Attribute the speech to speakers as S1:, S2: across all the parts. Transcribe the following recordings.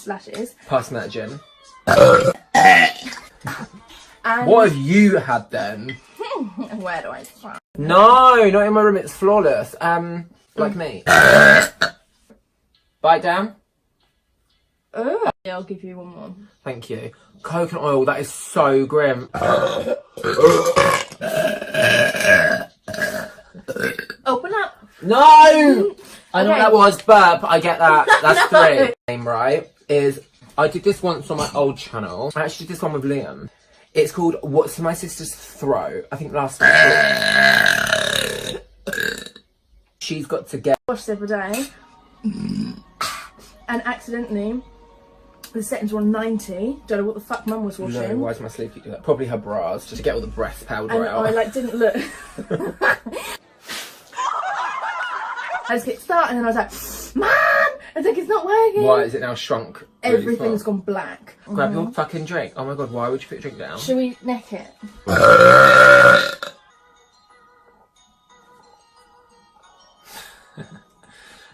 S1: lashes.
S2: Pass me that gin.
S1: And
S2: What have you had then?
S1: where do I start?
S2: No, not in my room. It's flawless. Like me. Bite down.
S1: Oh, I'll give you one more.
S2: Thank you. Coconut oil. That is so grim.
S1: Open up.
S2: No! I know what that was. Burp. I get that. That's
S1: No.
S2: 3. Name, right, is I did this once on my old channel. I actually did this one with Liam. It's called What's in My Sister's Throat. I think last week. She's got to get...
S1: Washed every day. And accidentally, the settings were on 90. Don't know what the fuck Mum was washing.
S2: No, why does my sleeve keep doing that? Probably her bras, just to get all the breast powder
S1: And
S2: out.
S1: I like didn't look. I just hit start and then I was like, Mum! I think it's not working.
S2: Why is it now shrunk? Really
S1: Everything's
S2: far?
S1: gone black.
S2: Grab your fucking drink. Oh my god, why would you put your drink down?
S1: Should we neck it?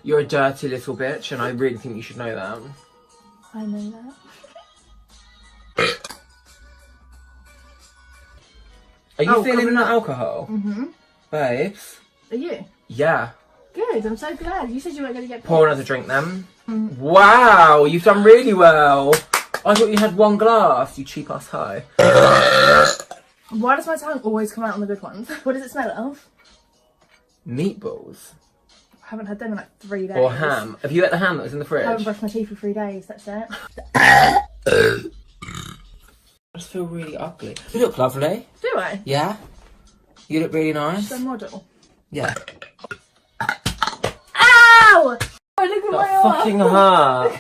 S2: You're a dirty little bitch, and I really think you should know that.
S1: I know that.
S2: Are you feeling
S1: coming
S2: the
S1: up.
S2: alcohol?
S1: Mm-hmm.
S2: Babes?
S1: Are you?
S2: Yeah.
S1: Good, I'm so glad. You said you weren't going to get
S2: Pour another drink then. Wow, you've done really well. I thought you had one glass, you cheap ass hoe.
S1: Why does my tongue always come out on the good ones? What does it smell of?
S2: Meatballs.
S1: I haven't had them in like 3 days.
S2: Or ham. Have you ate the ham that was in the fridge?
S1: I haven't brushed my teeth for 3 days, that's it.
S2: I just feel really ugly. You look lovely.
S1: Do I?
S2: Yeah? You look really nice.
S1: The model.
S2: Yeah.
S1: Ow! Oh, look at my
S2: That
S1: arm.
S2: fucking hurt.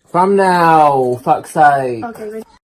S2: From now, fuck's sake.
S1: Okay,